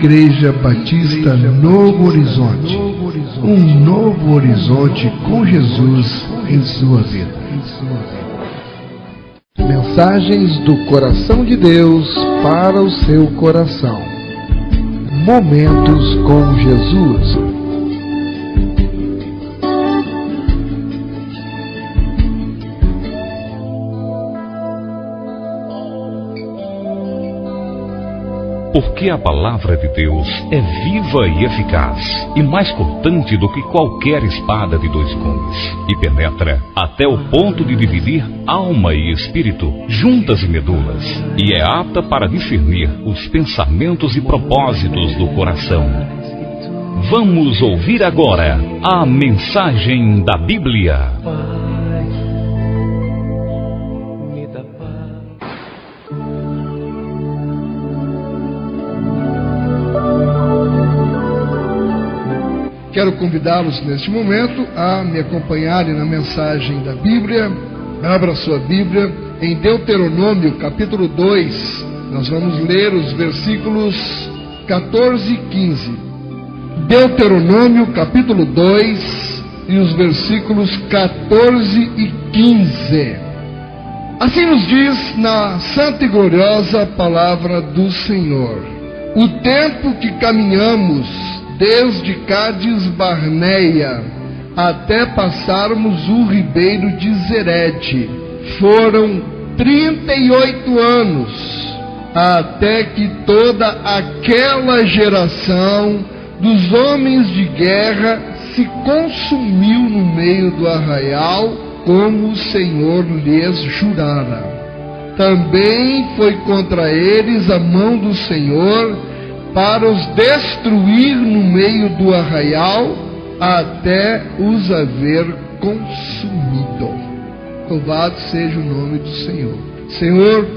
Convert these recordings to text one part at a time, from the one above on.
Igreja Batista Novo Horizonte. Um novo horizonte com Jesus em sua vida. Mensagens do coração de Deus para o seu coração. Momentos com Jesus. Porque a palavra de Deus é viva e eficaz, e mais cortante do que qualquer espada de dois gumes, e penetra até o ponto de dividir alma e espírito, juntas e medulas, e é apta para discernir os pensamentos e propósitos do coração. Vamos ouvir agora a mensagem da Bíblia. Quero convidá-los neste momento a me acompanharem na mensagem da Bíblia. Abra sua Bíblia em Deuteronômio capítulo 2. Nós vamos ler os versículos 14 e 15. Deuteronômio capítulo 2 e os versículos 14 e 15. Assim nos diz na santa e gloriosa palavra do Senhor: o tempo que caminhamos desde Cádiz Barneia até passarmos o ribeiro de Zerede, foram 38 anos, até que toda aquela geração dos homens de guerra se consumiu no meio do arraial, como o Senhor lhes jurara. Também foi contra eles a mão do Senhor para os destruir no meio do arraial, até os haver consumido. Louvado seja o nome do Senhor. Senhor,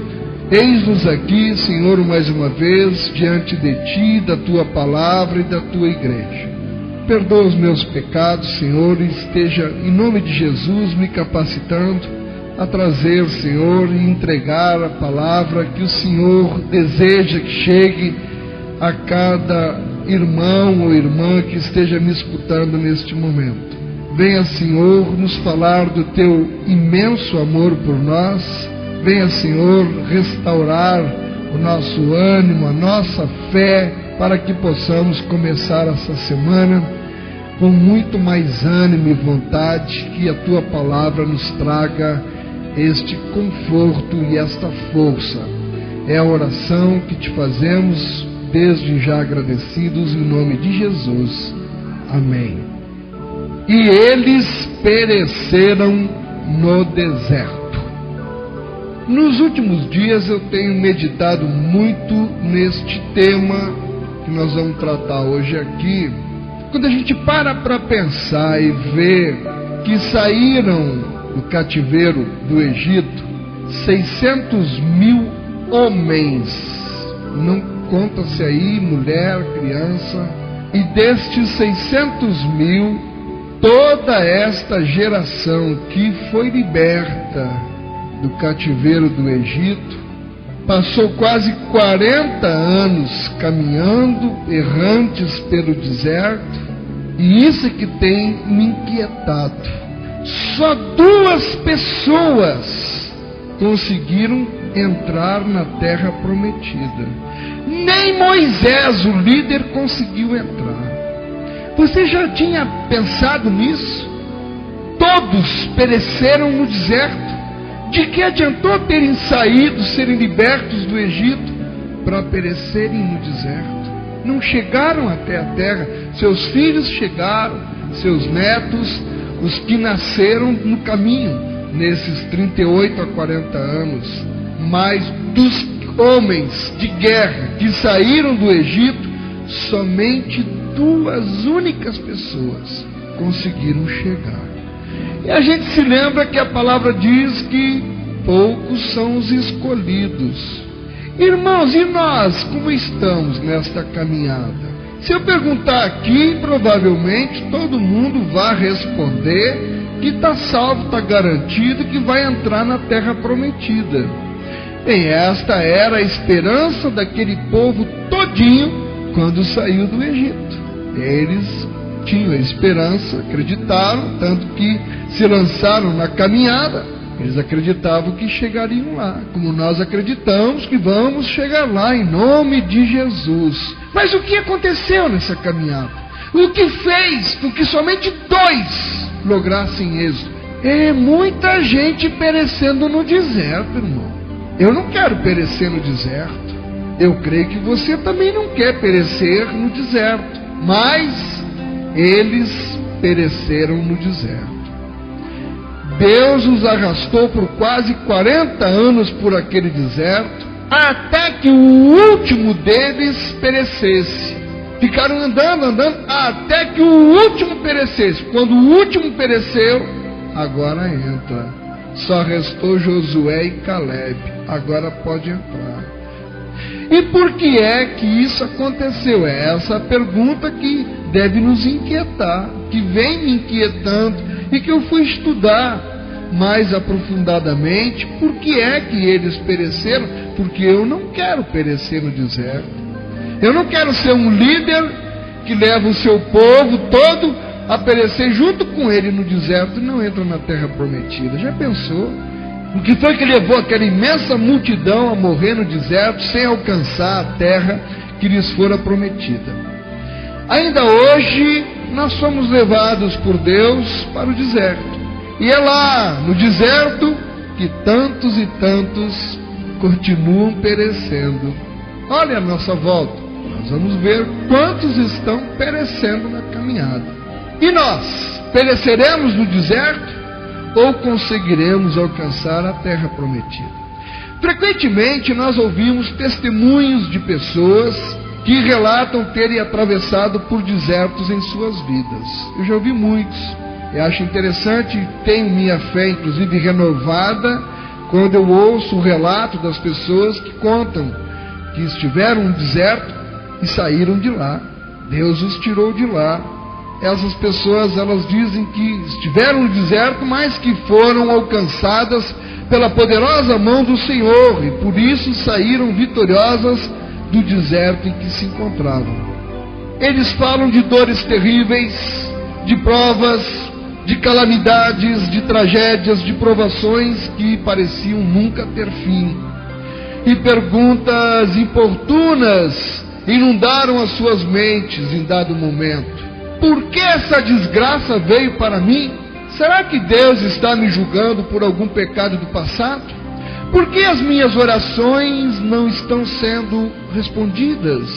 eis-nos aqui, Senhor, mais uma vez, diante de Ti, da Tua palavra e da Tua igreja. Perdoa os meus pecados, Senhor, e esteja, em nome de Jesus, me capacitando a trazer, Senhor, e entregar a palavra que o Senhor deseja que chegue a cada irmão ou irmã que esteja me escutando neste momento. Venha, Senhor, nos falar do Teu imenso amor por nós. Venha, Senhor, restaurar o nosso ânimo, a nossa fé, para que possamos começar essa semana com muito mais ânimo e vontade, que a Tua palavra nos traga este conforto e esta força. É a oração que Te fazemos, desde já agradecidos, em nome de Jesus. Amém. E eles pereceram no deserto. Nos últimos dias eu tenho meditado muito neste tema que nós vamos tratar hoje aqui. Quando a gente para pensar e ver que saíram do cativeiro do Egito 600 mil homens, não conta-se aí mulher, criança, e destes 600 mil, toda esta geração que foi liberta do cativeiro do Egito, passou quase 40 anos caminhando, errantes pelo deserto, e isso é que tem me inquietado. Só 2 pessoas conseguiram entrar na terra prometida. Nem Moisés, o líder, conseguiu entrar. Você já tinha pensado nisso? Todos pereceram no deserto. De que adiantou terem saído, serem libertos do Egito, para perecerem no deserto? Não chegaram até a terra. Seus filhos chegaram, seus netos, os que nasceram no caminho, nesses 38 a 40 anos. Mas dos homens de guerra que saíram do Egito, somente 2 únicas pessoas conseguiram chegar. E a gente se lembra que a palavra diz que poucos são os escolhidos. Irmãos, e nós, como estamos nesta caminhada? Se eu perguntar aqui, provavelmente todo mundo vai responder que está salvo, está garantido, que vai entrar na terra prometida. Bem, esta era a esperança daquele povo todinho quando saiu do Egito. Eles tinham a esperança, acreditaram, tanto que se lançaram na caminhada. Eles acreditavam que chegariam lá, como nós acreditamos que vamos chegar lá, em nome de Jesus. Mas o que aconteceu nessa caminhada? O que fez com que somente 2 lograssem êxito? É muita gente perecendo no deserto, irmão. Eu não quero perecer no deserto. Eu creio que você também não quer perecer no deserto. Mas eles pereceram no deserto. Deus os arrastou por quase 40 anos por aquele deserto, até que o último deles perecesse. Ficaram andando, até que o último perecesse. Quando o último pereceu, agora entra. Só restou Josué e Caleb. Agora pode entrar. E por que é que isso aconteceu? É essa a pergunta que deve nos inquietar, que vem me inquietando e que eu fui estudar mais aprofundadamente. Por que é que eles pereceram? Porque eu não quero perecer no deserto. Eu não quero ser um líder que leva o seu povo todo a perecer junto com ele no deserto e não entra na terra prometida. Já pensou? O que foi que levou aquela imensa multidão a morrer no deserto sem alcançar a terra que lhes fora prometida? Ainda hoje nós somos levados por Deus para o deserto. E é lá, no deserto, que tantos e tantos continuam perecendo. Olha a nossa volta. Nós vamos ver quantos estão perecendo na caminhada. E nós, pereceremos no deserto ou conseguiremos alcançar a terra prometida? Frequentemente nós ouvimos testemunhos de pessoas que relatam terem atravessado por desertos em suas vidas. Eu já ouvi muitos. Eu acho interessante, tenho minha fé inclusive renovada quando eu ouço o relato das pessoas que contam que estiveram no deserto e saíram de lá. Deus os tirou de lá. Essas pessoas, elas dizem que estiveram no deserto, mas que foram alcançadas pela poderosa mão do Senhor e por isso saíram vitoriosas do deserto em que se encontravam. Eles falam de dores terríveis, de provas, de calamidades, de tragédias, de provações que pareciam nunca ter fim. E perguntas importunas inundaram as suas mentes em dado momento. Por que essa desgraça veio para mim? Será que Deus está me julgando por algum pecado do passado? Por que as minhas orações não estão sendo respondidas?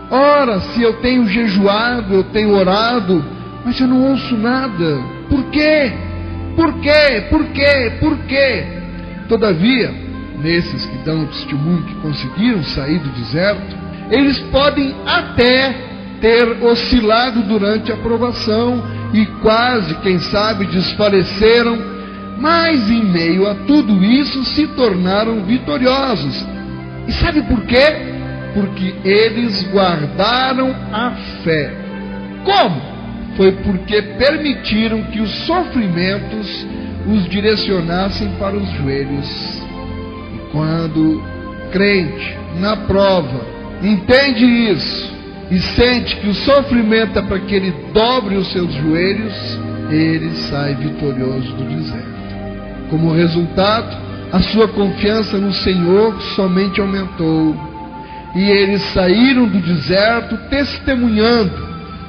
Ora, se eu tenho jejuado, eu tenho orado, mas eu não ouço nada. Por quê? Por quê? Por quê? Por quê? Todavia, nesses que dão testemunho que conseguiram sair do deserto, eles podem até ter oscilado durante a provação e quase, quem sabe, desfaleceram, mas em meio a tudo isso se tornaram vitoriosos. E sabe por quê? Porque eles guardaram a fé. Como? Foi porque permitiram que os sofrimentos os direcionassem para os joelhos. E quando o crente, na prova, entende isso e sente que o sofrimento é para que ele dobre os seus joelhos, ele sai vitorioso do deserto. Como resultado, a sua confiança no Senhor somente aumentou. E eles saíram do deserto testemunhando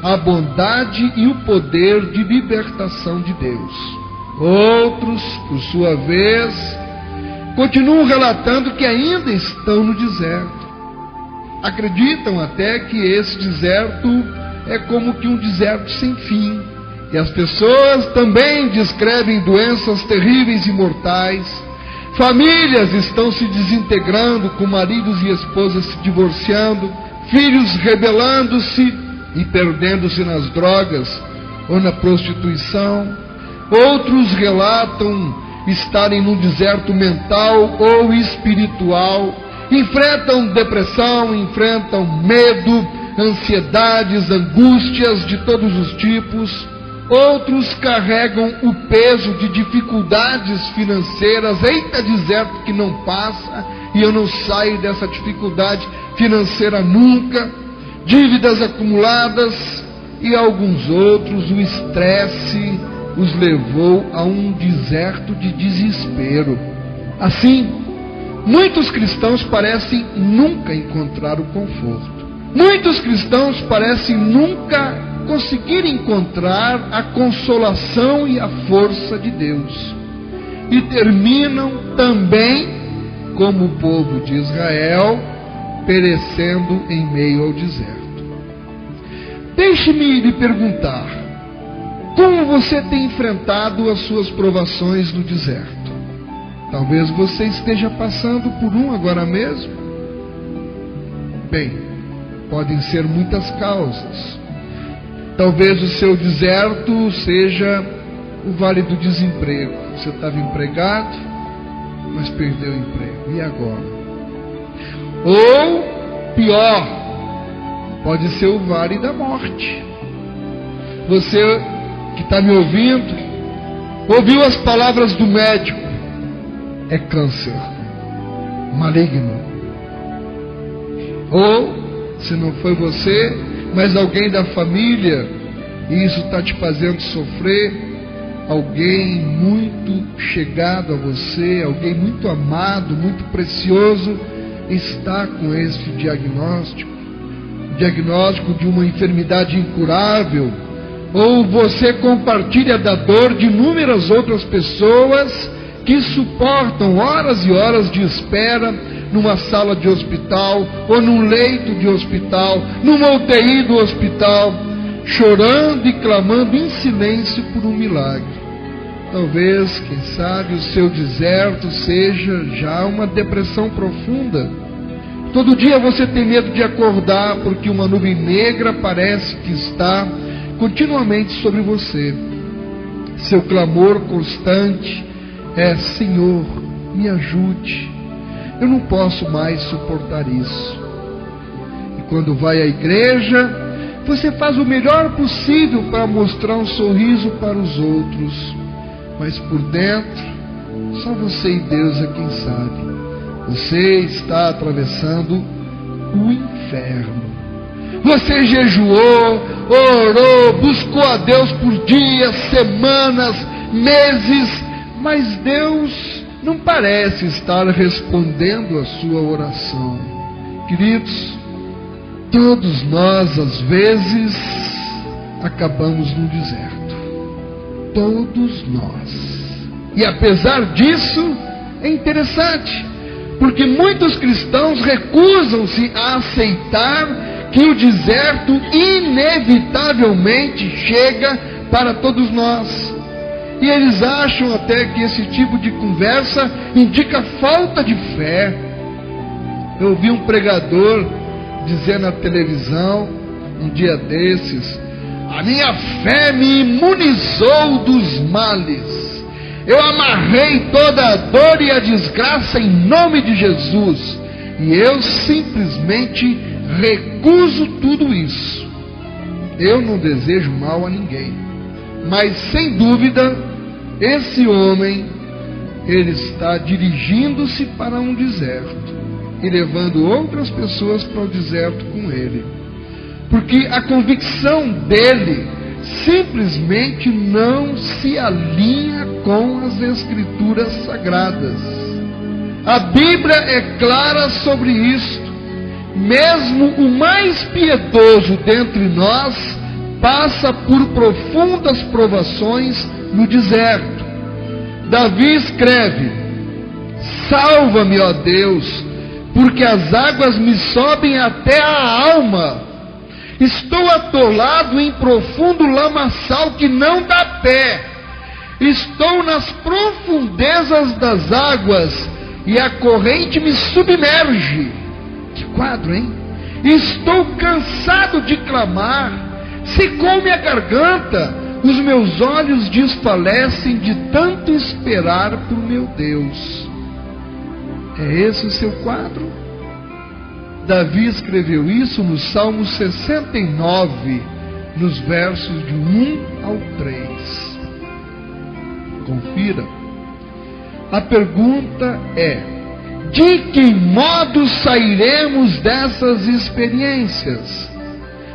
a bondade e o poder de libertação de Deus. Outros, por sua vez, continuam relatando que ainda estão no deserto. Acreditam até que esse deserto é como que um deserto sem fim. E as pessoas também descrevem doenças terríveis e mortais. Famílias estão se desintegrando, com maridos e esposas se divorciando, filhos rebelando-se e perdendo-se nas drogas ou na prostituição. Outros relatam estarem num deserto mental ou espiritual. Enfrentam depressão, enfrentam medo, ansiedades, angústias de todos os tipos. Outros carregam o peso de dificuldades financeiras. Eita, deserto que não passa e eu não saio dessa dificuldade financeira nunca. dívidas acumuladas, e alguns outros o estresse os levou a um deserto de desespero. Assim, muitos cristãos parecem nunca encontrar o conforto. Muitos cristãos parecem nunca conseguir encontrar a consolação e a força de Deus. E terminam também, como o povo de Israel, perecendo em meio ao deserto. Deixe-me lhe perguntar, como você tem enfrentado as suas provações no deserto? Talvez você esteja passando por um agora mesmo. Bem, podem ser muitas causas. Talvez o seu deserto seja o vale do desemprego. Você estava empregado, mas perdeu o emprego. E agora? Ou, pior, pode ser o vale da morte. Você que está me ouvindo, ouviu as palavras do médico: é câncer maligno. Ou, se não foi você, mas alguém da família, e isso está te fazendo sofrer, alguém muito chegado a você, alguém muito amado, muito precioso, está com este diagnóstico de uma enfermidade incurável. Ou você compartilha da dor de inúmeras outras pessoas que suportam horas e horas de espera numa sala de hospital, ou num leito de hospital, numa UTI do hospital, chorando e clamando em silêncio por um milagre. Talvez, quem sabe, o seu deserto seja já uma depressão profunda. Todo dia você tem medo de acordar, porque uma nuvem negra parece que está continuamente sobre você. Seu clamor constante é: Senhor, me ajude, eu não posso mais suportar isso. E quando vai à igreja, você faz o melhor possível para mostrar um sorriso para os outros, mas por dentro, só você e Deus é quem sabe. Você está atravessando o inferno. Você jejuou, orou, buscou a Deus por dias, semanas, meses, mas Deus não parece estar respondendo a sua oração. Queridos, todos nós, às vezes, acabamos no deserto. Todos nós. E apesar disso, é interessante, porque muitos cristãos recusam-se a aceitar que o deserto inevitavelmente chega para todos nós. E eles acham até que esse tipo de conversa indica falta de fé. Eu ouvi um pregador dizer na televisão, um dia desses: a minha fé me imunizou dos males. Eu amarrei toda a dor e a desgraça em nome de Jesus. E eu simplesmente recuso tudo isso. Eu não desejo mal a ninguém, mas sem dúvida, esse homem, ele está dirigindo-se para um deserto e levando outras pessoas para o deserto com ele, porque a convicção dele simplesmente não se alinha com as Escrituras Sagradas. A Bíblia é clara sobre isso. Mesmo o mais piedoso dentre nós passa por profundas provações no deserto. Davi escreve: salva-me, ó Deus, porque as águas me sobem até a alma. Estou atolado em profundo lamaçal que não dá pé. Estou nas profundezas das águas e a corrente me submerge. Que quadro, hein? Estou cansado de clamar. Secou-me a garganta. Os meus olhos desfalecem de tanto esperar por meu Deus. É esse o seu quadro? Davi escreveu isso no Salmo 69, nos versos de 1 ao 3. Confira. A pergunta é: de que modo sairemos dessas experiências?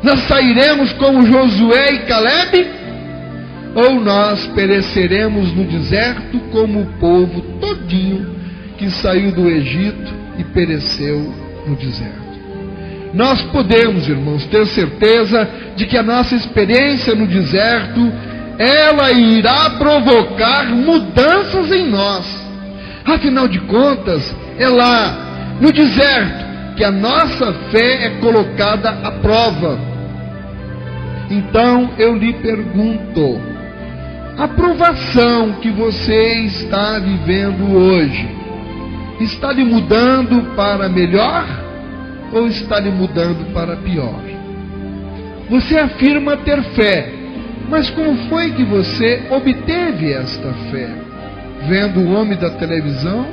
Nós sairemos como Josué e Caleb? Ou nós pereceremos no deserto como o povo todinho que saiu do Egito e pereceu no deserto? Nós podemos, irmãos, ter certeza de que a nossa experiência no deserto, ela irá provocar mudanças em nós. Afinal de contas, é lá, no deserto, que a nossa fé é colocada à prova. Então eu lhe pergunto, a provação que você está vivendo hoje, está lhe mudando para melhor ou está lhe mudando para pior? Você afirma ter fé, mas como foi que você obteve esta fé? Vendo o homem da televisão,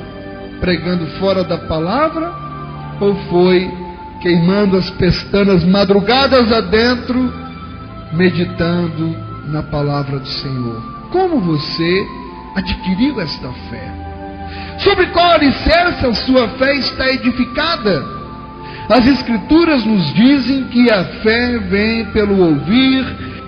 pregando fora da palavra, ou foi queimando as pestanas madrugadas adentro, meditando na palavra do Senhor? Como você adquiriu esta fé? Sobre qual alicerce a sua fé está edificada? As Escrituras nos dizem que a fé vem pelo ouvir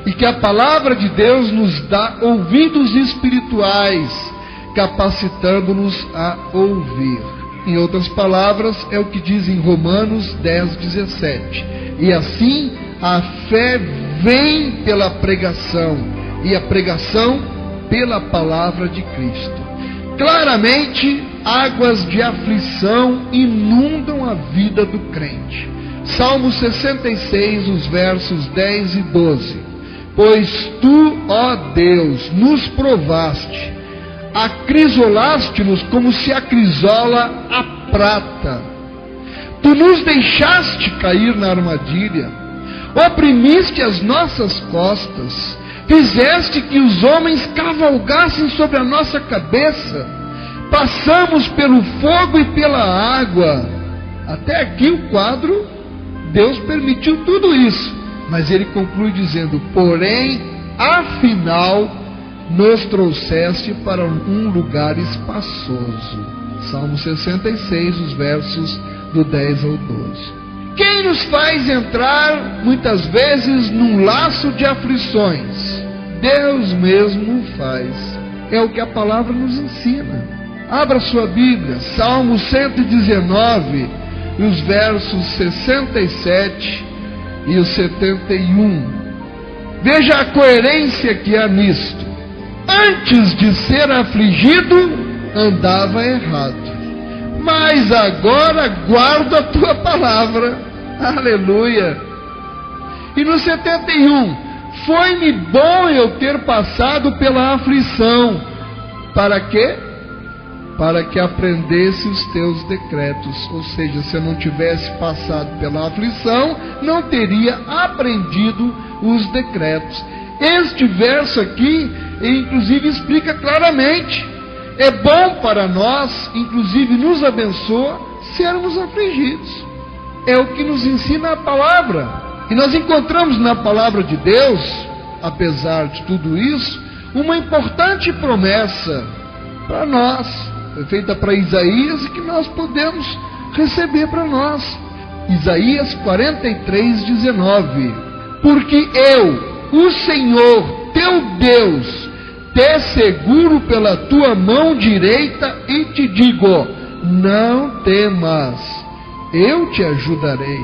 e que a palavra de Deus nos dá ouvidos espirituais, capacitando-nos a ouvir. Em outras palavras, é o que diz em Romanos 10:17. E assim, a fé vem pela pregação, e a pregação pela palavra de Cristo. Claramente, águas de aflição inundam a vida do crente. Salmo 66, os versos 10 e 12. Pois tu, ó Deus, nos provaste, acrisolaste-nos como se acrisola a prata. Tu nos deixaste cair na armadilha, oprimiste as nossas costas, fizeste que os homens cavalgassem sobre a nossa cabeça, passamos pelo fogo e pela água. Até aqui o quadro, Deus permitiu tudo isso, mas ele conclui dizendo, porém, afinal, nos trouxeste para um lugar espaçoso. Salmo 66, os versos do 10 ao 12. Quem nos faz entrar, muitas vezes, num laço de aflições? Deus mesmo faz. É o que a palavra nos ensina. Abra sua Bíblia, Salmo 119, os versos 67 e o 71. Veja a coerência que há nisto. Antes de ser afligido, andava errado, mas agora guardo a tua palavra. Aleluia. E no 71, foi-me bom eu ter passado pela aflição. Para quê? Para que aprendesse os teus decretos. Ou seja, se eu não tivesse passado pela aflição, não teria aprendido os decretos. Este verso aqui, inclusive, explica claramente. É bom para nós, inclusive nos abençoa, sermos afligidos. É o que nos ensina a palavra. E nós encontramos na palavra de Deus, apesar de tudo isso, uma importante promessa para nós. Foi feita para Isaías e que nós podemos receber para nós. Isaías 43:19. Porque eu, o Senhor, teu Deus, te seguro pela tua mão direita e te digo, não temas, eu te ajudarei.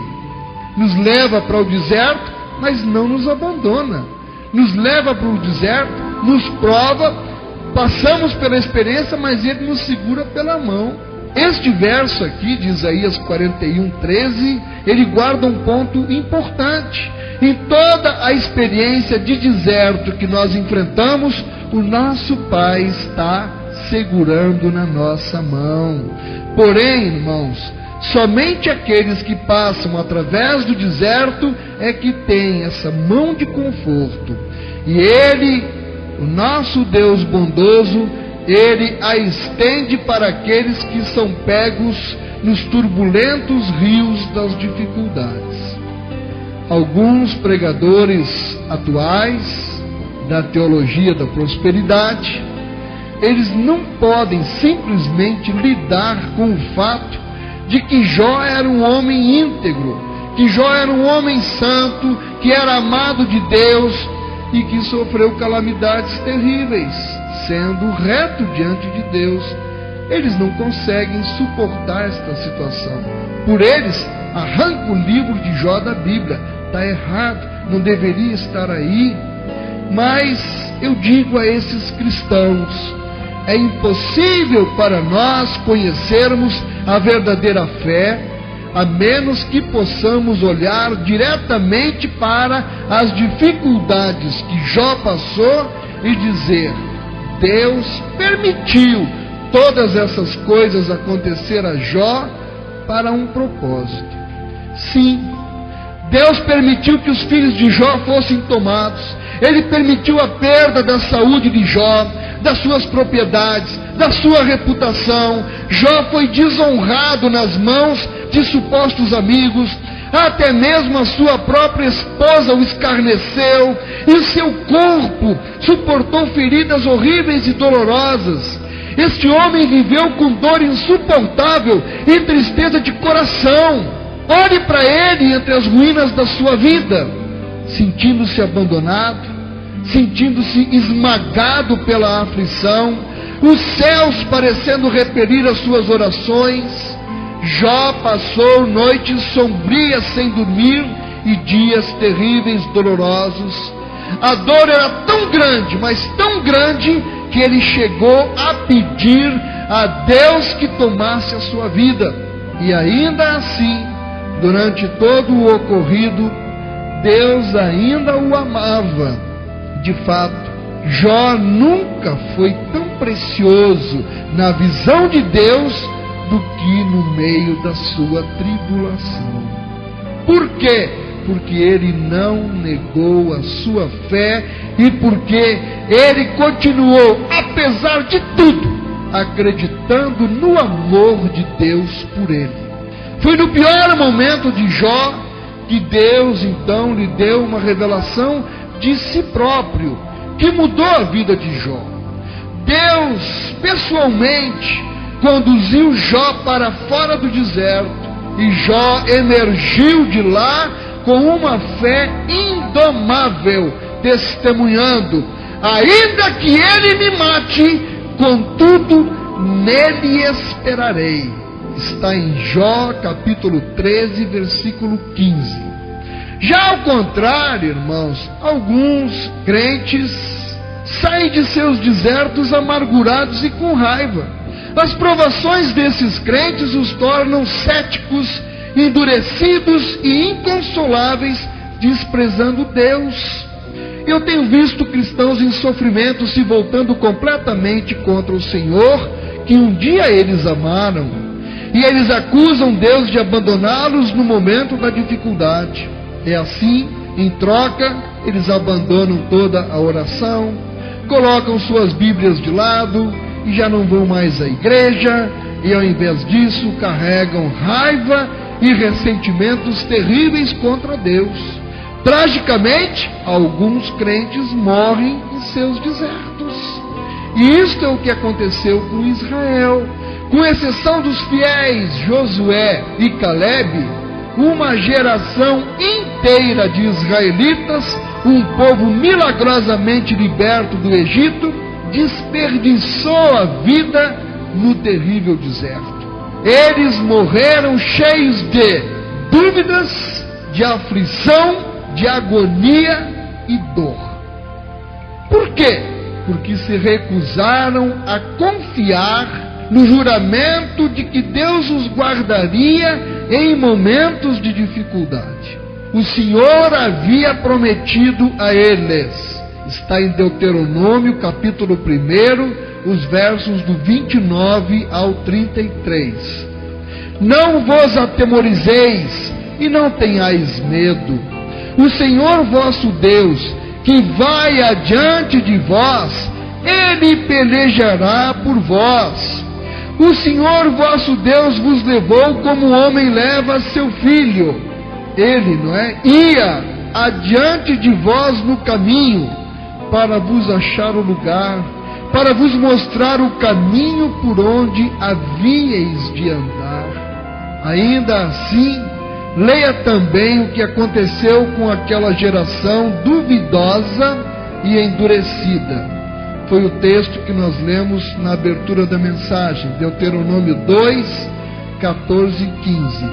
Nos leva para o deserto, mas não nos abandona. Nos leva para o deserto, nos prova, passamos pela experiência, mas Ele nos segura pela mão. Este verso aqui de Isaías 41:13, ele guarda um ponto importante. Em toda a experiência de deserto que nós enfrentamos, o nosso Pai está segurando na nossa mão. Porém, irmãos, somente aqueles que passam através do deserto é que têm essa mão de conforto. E Ele, o nosso Deus bondoso, Ele a estende para aqueles que são pegos nos turbulentos rios das dificuldades. Alguns pregadores atuais da teologia da prosperidade, eles não podem simplesmente lidar com o fato de que Jó era um homem íntegro, que Jó era um homem santo, que era amado de Deus e que sofreu calamidades terríveis, sendo reto diante de Deus. Eles não conseguem suportar esta situação. Por eles, arranca o livro de Jó da Bíblia. Está errado, não deveria estar aí. Mas eu digo a esses cristãos: é impossível para nós conhecermos a verdadeira fé, a menos que possamos olhar diretamente para as dificuldades que Jó passou e dizer: Deus permitiu todas essas coisas acontecer a Jó para um propósito. Sim, Deus permitiu que os filhos de Jó fossem tomados. Ele permitiu a perda da saúde de Jó, das suas propriedades, da sua reputação. Jó foi desonrado nas mãos de supostos amigos. Até mesmo a sua própria esposa o escarneceu, e o seu corpo suportou feridas horríveis e dolorosas. Este homem viveu com dor insuportável e tristeza de coração. Olhe para ele entre as ruínas da sua vida, sentindo-se abandonado, sentindo-se esmagado pela aflição, os céus parecendo repelir as suas orações. Jó passou noites sombrias sem dormir e dias terríveis, dolorosos. A dor era tão grande, mas tão grande, que ele chegou a pedir a Deus que tomasse a sua vida. E ainda assim, durante todo o ocorrido, Deus ainda o amava. De fato, Jó nunca foi tão precioso na visão de Deus do que no meio da sua tribulação. Por quê? Porque ele não negou a sua fé e porque ele continuou, apesar de tudo, acreditando no amor de Deus por ele. Foi no pior momento de Jó que Deus então lhe deu uma revelação de si próprio, que mudou a vida de Jó. Deus pessoalmente conduziu Jó para fora do deserto, e Jó emergiu de lá com uma fé indomável, testemunhando: ainda que ele me mate, contudo nele esperarei. Está em Jó capítulo 13, versículo 15. Já ao contrário, irmãos, alguns crentes saem de seus desertos amargurados e com raiva. As provações desses crentes os tornam céticos, endurecidos e inconsoláveis, desprezando Deus. Eu tenho visto cristãos em sofrimento se voltando completamente contra o Senhor, que um dia eles amaram, e eles acusam Deus de abandoná-los no momento da dificuldade. É assim, em troca, eles abandonam toda a oração, colocam suas Bíblias de lado e já não vão mais à igreja, e ao invés disso carregam raiva e ressentimentos terríveis contra Deus. Tragicamente, alguns crentes morrem em seus desertos. E isto é o que aconteceu com Israel. Com exceção dos fiéis Josué e Calebe, uma geração inteira de israelitas, um povo milagrosamente liberto do Egito, desperdiçou a vida no terrível deserto. Eles morreram cheios de dúvidas, de aflição, de agonia e dor. Por quê? Porque se recusaram a confiar no juramento de que Deus os guardaria em momentos de dificuldade. O Senhor havia prometido a eles. Está em Deuteronômio capítulo 1, os versos do 29 ao 33. Não vos atemorizeis e não tenhais medo. O Senhor vosso Deus, que vai adiante de vós, Ele pelejará por vós. O Senhor vosso Deus vos levou como o homem leva seu filho. Ele, ia adiante de vós no caminho, para vos achar o lugar, para vos mostrar o caminho por onde havíeis de andar. Ainda assim, leia também o que aconteceu com aquela geração duvidosa e endurecida. Foi o texto que nós lemos na abertura da mensagem, Deuteronômio 2, 14 e 15.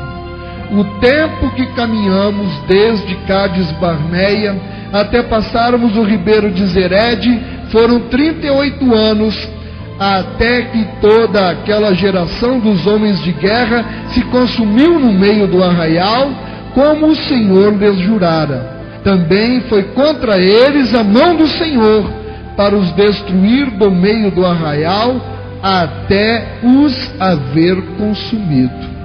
O tempo que caminhamos desde Cádiz Barneia até passarmos o ribeiro de Zered foram 38 anos, até que toda aquela geração dos homens de guerra se consumiu no meio do arraial, como o Senhor lhes jurara. Também foi contra eles a mão do Senhor, para os destruir do meio do arraial, até os haver consumido.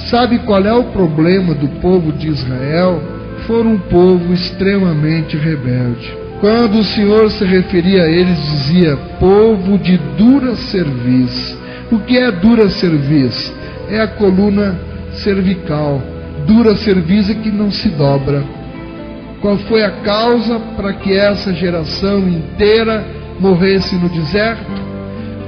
Sabe qual é o problema do povo de Israel? Foram um povo extremamente rebelde. Quando o Senhor se referia a eles, dizia: povo de dura cerviz. O que é dura cerviz? É a coluna cervical. Dura cerviz é que não se dobra. Qual foi a causa para que essa geração inteira morresse no deserto?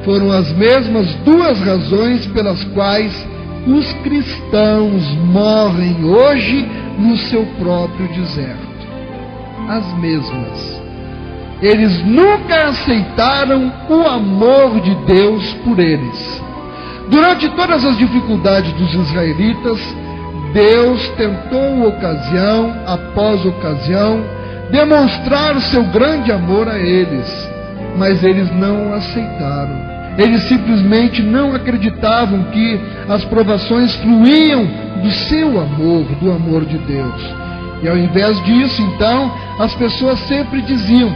Foram as mesmas duas razões pelas quais os cristãos morrem hoje no seu próprio deserto. As mesmas. Eles nunca aceitaram o amor de Deus por eles. Durante todas as dificuldades dos israelitas, Deus tentou ocasião após ocasião demonstrar o seu grande amor a eles, mas eles não aceitaram. Eles simplesmente não acreditavam que as provações fluíam do seu amor, do amor de Deus. E ao invés disso, então, as pessoas sempre diziam: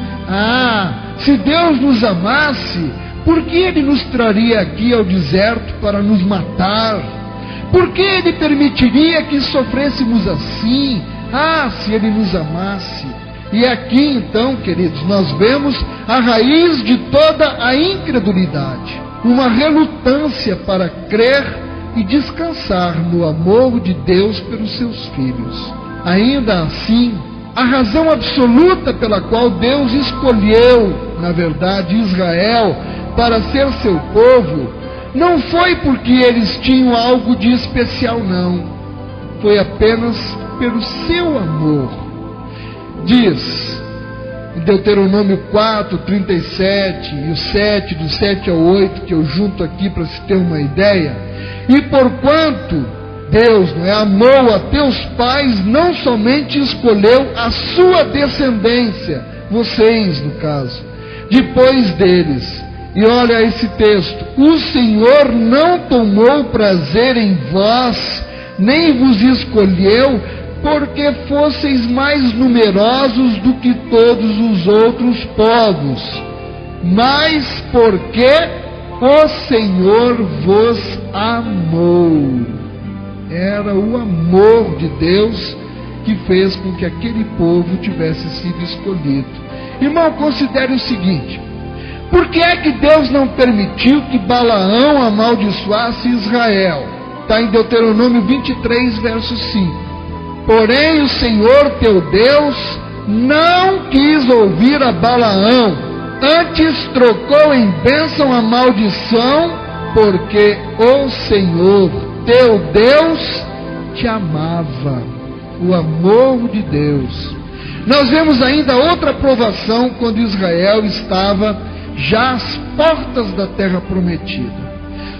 se Deus nos amasse, por que Ele nos traria aqui ao deserto para nos matar? Por que Ele permitiria que sofrêssemos assim? Se Ele nos amasse. E aqui então, queridos, nós vemos a raiz de toda a incredulidade. Uma relutância para crer e descansar no amor de Deus pelos seus filhos. Ainda assim, a razão absoluta pela qual Deus escolheu, na verdade, Israel para ser seu povo, não foi porque eles tinham algo de especial, não. Foi apenas pelo seu amor. Diz em Deuteronômio 4, 37 e o 7, do 7 ao 8, que eu junto aqui para se ter uma ideia: e porquanto Deus amou a teus pais, não somente escolheu a sua descendência, vocês no caso, depois deles. E olha esse texto: o Senhor não tomou prazer em vós, nem vos escolheu, porque fosseis mais numerosos do que todos os outros povos, mas porque o Senhor vos amou. Era o amor de Deus que fez com que aquele povo tivesse sido escolhido. Irmão, considere o seguinte: por que é que Deus não permitiu que Balaão amaldiçoasse Israel? Está em Deuteronômio 23, verso 5. Porém o Senhor teu Deus não quis ouvir a Balaão, antes trocou em bênção a maldição, porque o Senhor teu Deus te amava. O amor de Deus. Nós vemos ainda outra provação quando Israel estava já às portas da terra prometida.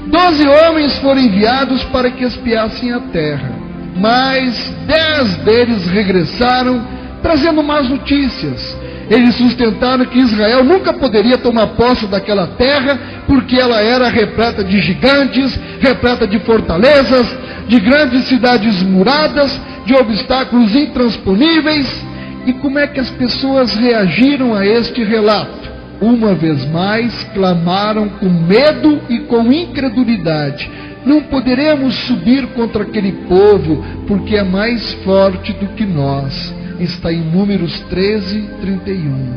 12 homens foram enviados para que espiassem a terra, mas 10 deles regressaram trazendo más notícias. Eles sustentaram que Israel nunca poderia tomar posse daquela terra, porque ela era repleta de gigantes, repleta de fortalezas, de grandes cidades muradas, de obstáculos intransponíveis. E como é que as pessoas reagiram a este relato? Uma vez mais, clamaram com medo e com incredulidade: não poderemos subir contra aquele povo, porque é mais forte do que nós. Está em Números 13, 31.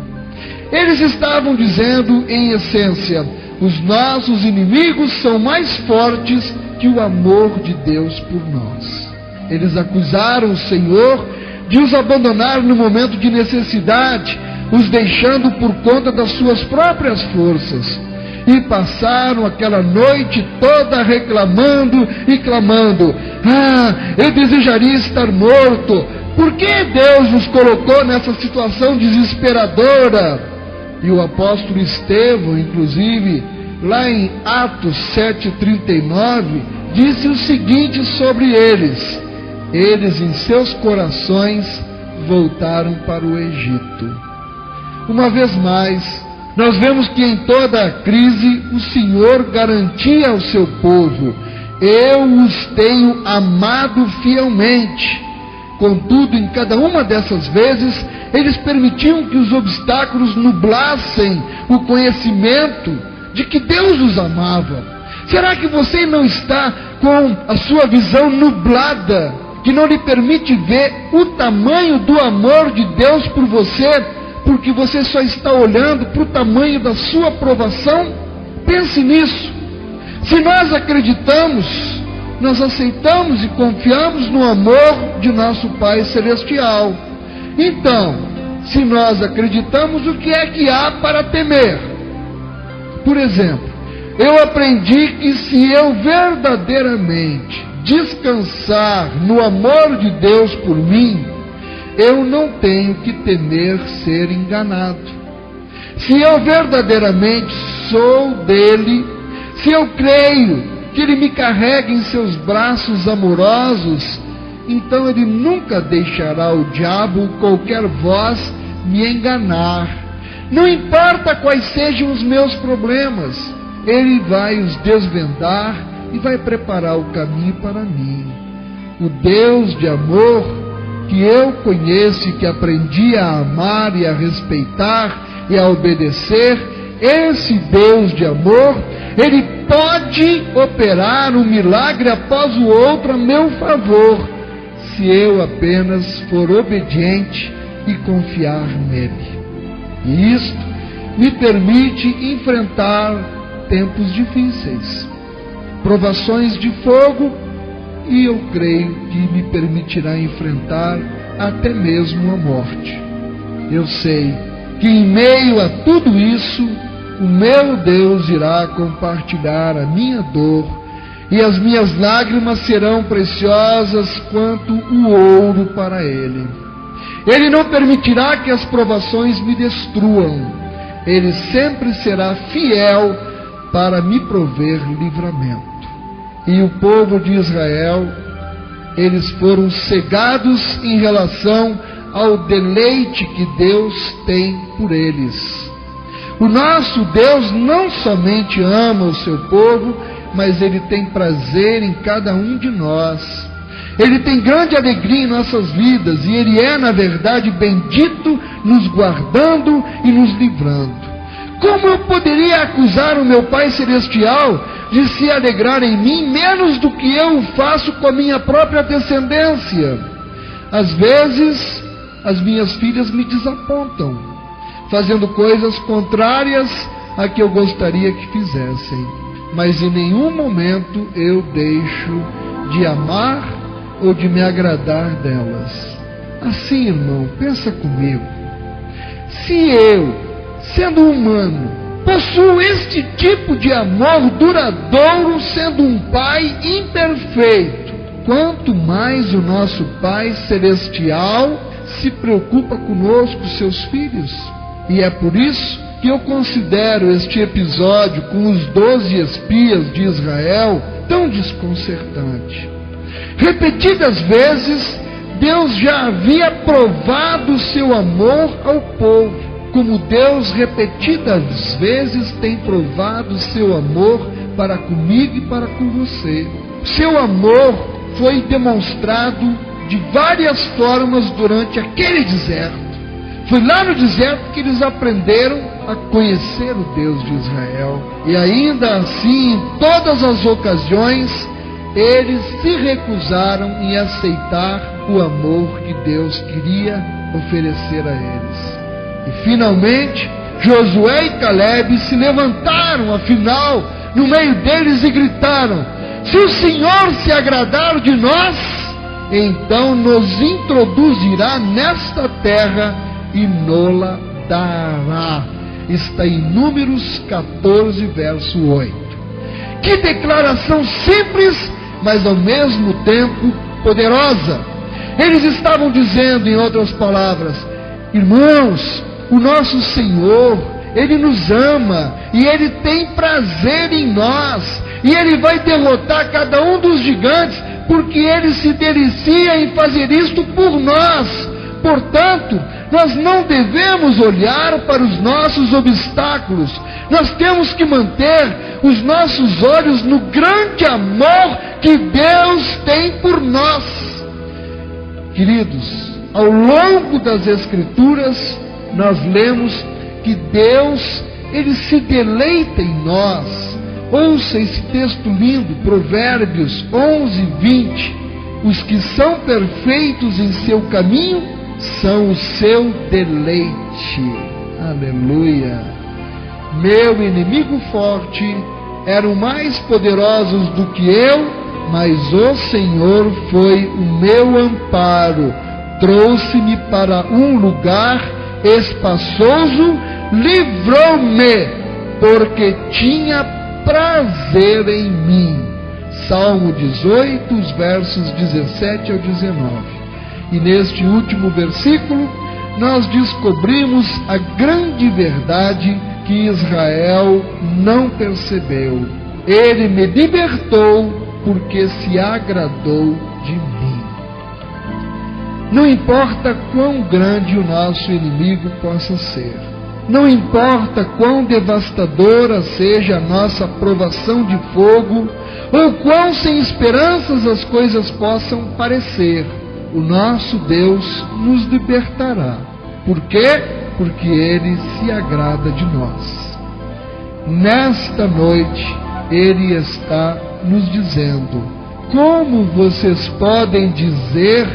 Eles estavam dizendo, em essência: os nossos inimigos são mais fortes que o amor de Deus por nós. Eles acusaram o Senhor de os abandonar no momento de necessidade, os deixando por conta das suas próprias forças. e passaram aquela noite toda reclamando e clamando: eu desejaria estar morto. Por que Deus nos colocou nessa situação desesperadora? E o apóstolo Estevão, inclusive, lá em Atos 7,39, disse o seguinte sobre eles: eles em seus corações voltaram para o Egito. Uma vez mais, nós vemos que em toda a crise o Senhor garantia ao seu povo: eu os tenho amado fielmente. Contudo, em cada uma dessas vezes, eles permitiam que os obstáculos nublassem o conhecimento de que Deus os amava. Será que você não está com a sua visão nublada, que não lhe permite ver o tamanho do amor de Deus por você, porque você só está olhando para o tamanho da sua aprovação? Pense nisso. Se nós acreditamos, nós aceitamos e confiamos no amor de nosso Pai Celestial. Então, se nós acreditamos, o que é que há para temer? Por exemplo, eu aprendi que se eu verdadeiramente descansar no amor de Deus por mim, eu não tenho que temer ser enganado. Se eu verdadeiramente sou dele, se eu creio que ele me carrega em seus braços amorosos, então ele nunca deixará o diabo ou qualquer voz me enganar. Não importa quais sejam os meus problemas, ele vai os desvendar e vai preparar o caminho para mim. O Deus de amor que eu conheço e que aprendi a amar e a respeitar e a obedecer, esse Deus de amor, ele pode operar um milagre após o outro a meu favor, se eu apenas for obediente e confiar nele. E isto me permite enfrentar tempos difíceis, provações de fogo, e eu creio que me permitirá enfrentar até mesmo a morte. Eu sei que em meio a tudo isso, o meu Deus irá compartilhar a minha dor, e as minhas lágrimas serão preciosas quanto o ouro para Ele. Ele não permitirá que as provações me destruam. Ele sempre será fiel para me prover livramento. E o povo de Israel, eles foram cegados em relação ao deleite que Deus tem por eles. O nosso Deus não somente ama o seu povo, mas Ele tem prazer em cada um de nós. Ele tem grande alegria em nossas vidas, e Ele é, na verdade, bendito, nos guardando e nos livrando. Como eu poderia acusar o meu Pai Celestial de se alegrar em mim menos do que eu faço com a minha própria descendência? Às vezes, as minhas filhas me desapontam, fazendo coisas contrárias a que eu gostaria que fizessem. Mas em nenhum momento eu deixo de amar ou de me agradar delas. Assim, irmão, pensa comigo. Se eu, sendo humano, possuo este tipo de amor duradouro, sendo um pai imperfeito, quanto mais o nosso Pai Celestial se preocupa conosco, seus filhos. E é por isso que eu considero este episódio com os 12 espias de Israel tão desconcertante. Repetidas vezes, Deus já havia provado o seu amor ao povo, como Deus repetidas vezes tem provado o seu amor para comigo e para com você. Seu amor foi demonstrado de várias formas durante aquele deserto. Foi lá no deserto que eles aprenderam a conhecer o Deus de Israel. E ainda assim, em todas as ocasiões, eles se recusaram em aceitar o amor que Deus queria oferecer a eles. E finalmente, Josué e Caleb se levantaram, afinal, no meio deles e gritaram: se o Senhor se agradar de nós, então nos introduzirá nesta terra e nola dará. está em Números 14, verso 8. Que declaração simples, mas ao mesmo tempo poderosa. Eles estavam dizendo, em outras palavras: irmãos, o nosso Senhor, Ele nos ama, e Ele tem prazer em nós, e Ele vai derrotar cada um dos gigantes, porque Ele se delicia em fazer isto por nós. Portanto, nós não devemos olhar para os nossos obstáculos, nós temos que manter os nossos olhos no grande amor que Deus tem por nós. Queridos, ao longo das Escrituras, nós lemos que Deus, Ele se deleita em nós. Ouça esse texto lindo, Provérbios 11, 20. Os que são perfeitos em seu caminho são o seu deleite. Aleluia. Meu inimigo forte eram mais poderosos do que eu, mas o Senhor foi o meu amparo. Trouxe-me para um lugar espaçoso, livrou-me, porque tinha prazer em mim. Salmo 18, os versos 17 ao 19. E neste último versículo, nós descobrimos a grande verdade que Israel não percebeu. Ele me libertou porque se agradou de mim. Não importa quão grande o nosso inimigo possa ser, não importa quão devastadora seja a nossa provação de fogo, ou quão sem esperanças as coisas possam parecer, o nosso Deus nos libertará. Por quê? Porque Ele se agrada de nós. Nesta noite, Ele está nos dizendo: como vocês podem dizer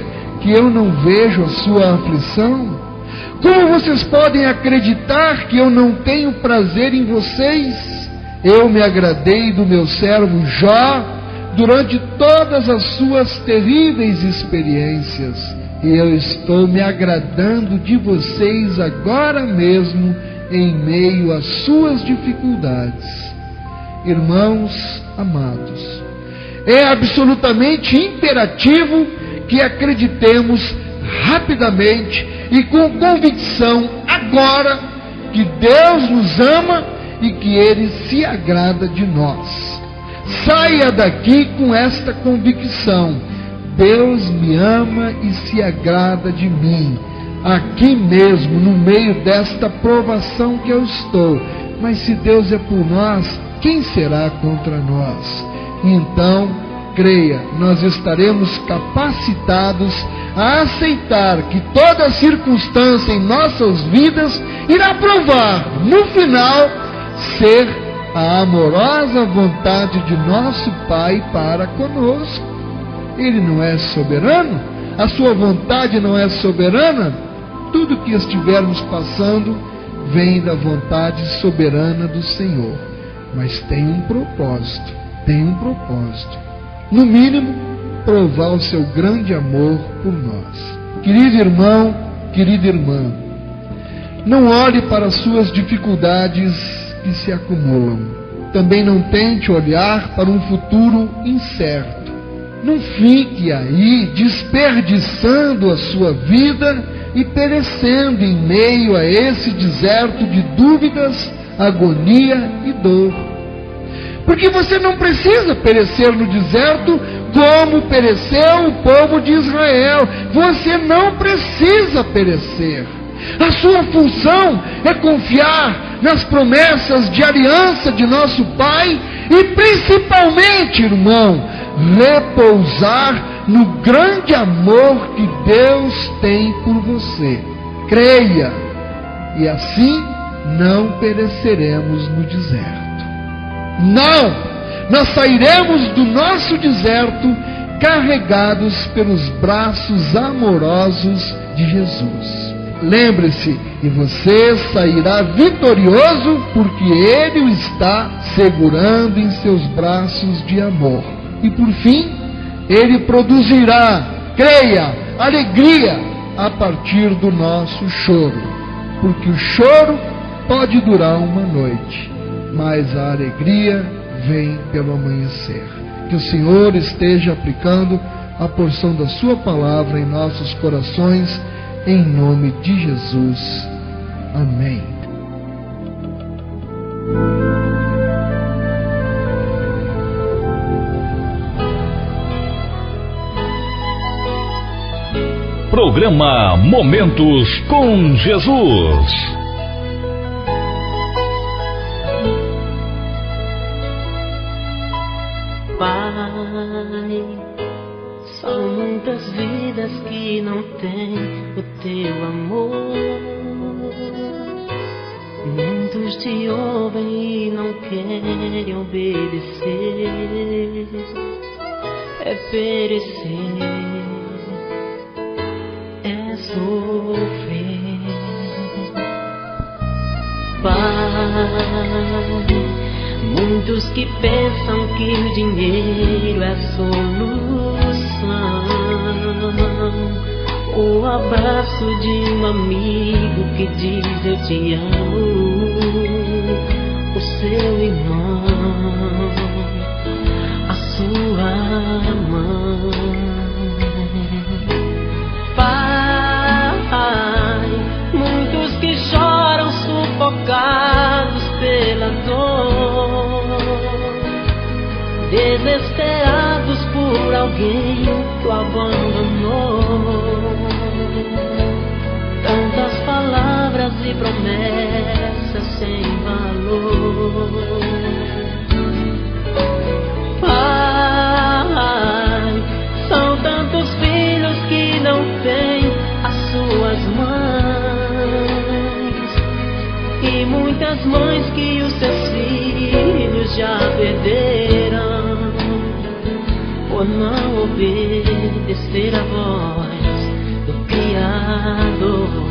que eu não vejo a sua aflição? Como vocês podem acreditar que eu não tenho prazer em vocês? Eu me agradei do meu servo Jó durante todas as suas terríveis experiências, e eu estou me agradando de vocês agora mesmo, em meio às suas dificuldades. Irmãos amados, é absolutamente imperativo que acreditemos rapidamente e com convicção agora que Deus nos ama e que Ele se agrada de nós. Saia daqui com esta convicção: Deus me ama e se agrada de mim, aqui mesmo, no meio desta provação que eu estou. Mas se Deus é por nós, quem será contra nós? Então, creia, nós estaremos capacitados a aceitar que toda circunstância em nossas vidas irá provar, no final, ser a amorosa vontade de nosso Pai para conosco. Ele não é soberano? A sua vontade não é soberana? Tudo que estivermos passando vem da vontade soberana do Senhor. Mas tem um propósito, no mínimo, provar o seu grande amor por nós. Querido irmão, querida irmã, não olhe para as suas dificuldades que se acumulam. Também não tente olhar para um futuro incerto. Não fique aí desperdiçando a sua vida e perecendo em meio a esse deserto de dúvidas, agonia e dor. Porque você não precisa perecer no deserto como pereceu o povo de Israel. Você não precisa perecer. A sua função é confiar nas promessas de aliança de nosso Pai e principalmente, irmão, repousar no grande amor que Deus tem por você. Creia, e assim não pereceremos no deserto. Não! Nós sairemos do nosso deserto carregados pelos braços amorosos de Jesus. Lembre-se, e você sairá vitorioso porque Ele o está segurando em seus braços de amor. E por fim, Ele produzirá, creia, alegria a partir do nosso choro. Porque o choro pode durar uma noite, mas a alegria vem pelo amanhecer. Que o Senhor esteja aplicando a porção da sua palavra em nossos corações, em nome de Jesus. Amém. Programa Momentos com Jesus. Pai, são muitas vidas que não têm o teu amor. Muitos te ouvem e não querem obedecer. É perecer, é sofrer. Pai, muitos que pensam que o dinheiro é a solução, o abraço de um amigo que diz eu te amo, o seu irmão, a sua mãe. Pai, muitos que choram sufocados pela dor, desesperados por alguém que o abandonou. Tantas palavras e promessas sem valor. Pai, são tantos filhos que não têm as suas mães, e muitas mães que os seus filhos já perderam por não obedecer a voz do Criador.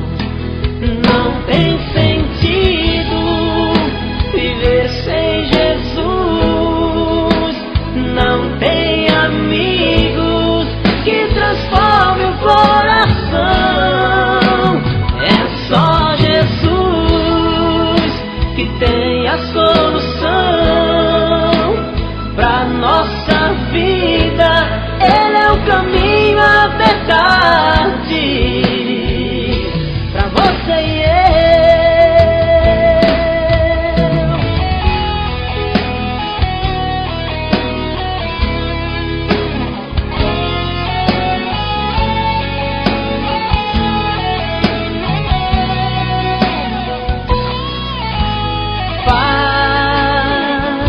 Não tem sentido viver sem Jesus, não tem amigos que transformem o coração. É só Jesus que tem a solução pra nossa vida. Ele é o caminho, a verdade pra você e eu. Pai,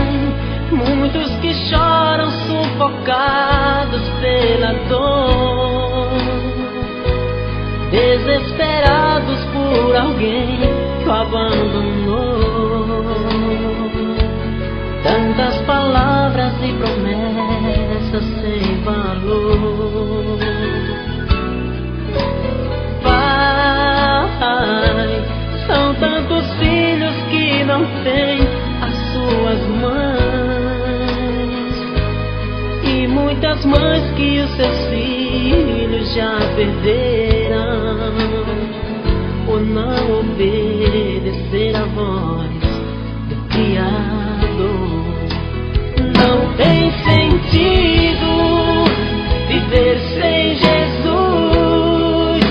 muitos que choram sufocados pela dor, desesperados por alguém que o abandonou. Tantas palavras e promessas sem valor. Pai, são tantos filhos que não têm as suas mães, e muitas mães que os seus filhos já perderam por não obedecer a voz do Criador. Não tem sentido viver sem Jesus,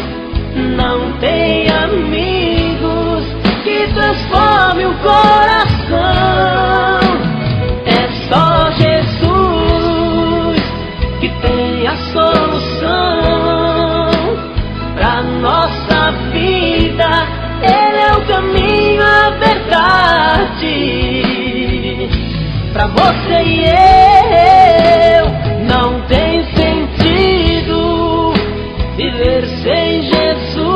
não tem amigos que transformem o coração. É só Jesus que tem a solução pra nossa vida. Ele é o caminho, a verdade pra você e eu. Não tem sentido viver sem Jesus,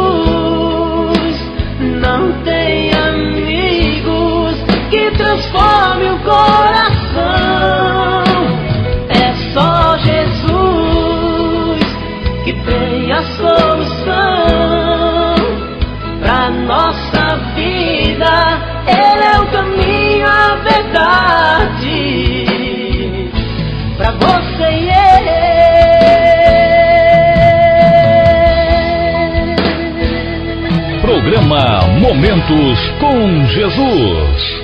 não tem amigos que transformem o coração. É só Jesus que tem a solução pra nossa vida. Ele é o caminho, a verdade pra você e eu. Programa Momentos com Jesus.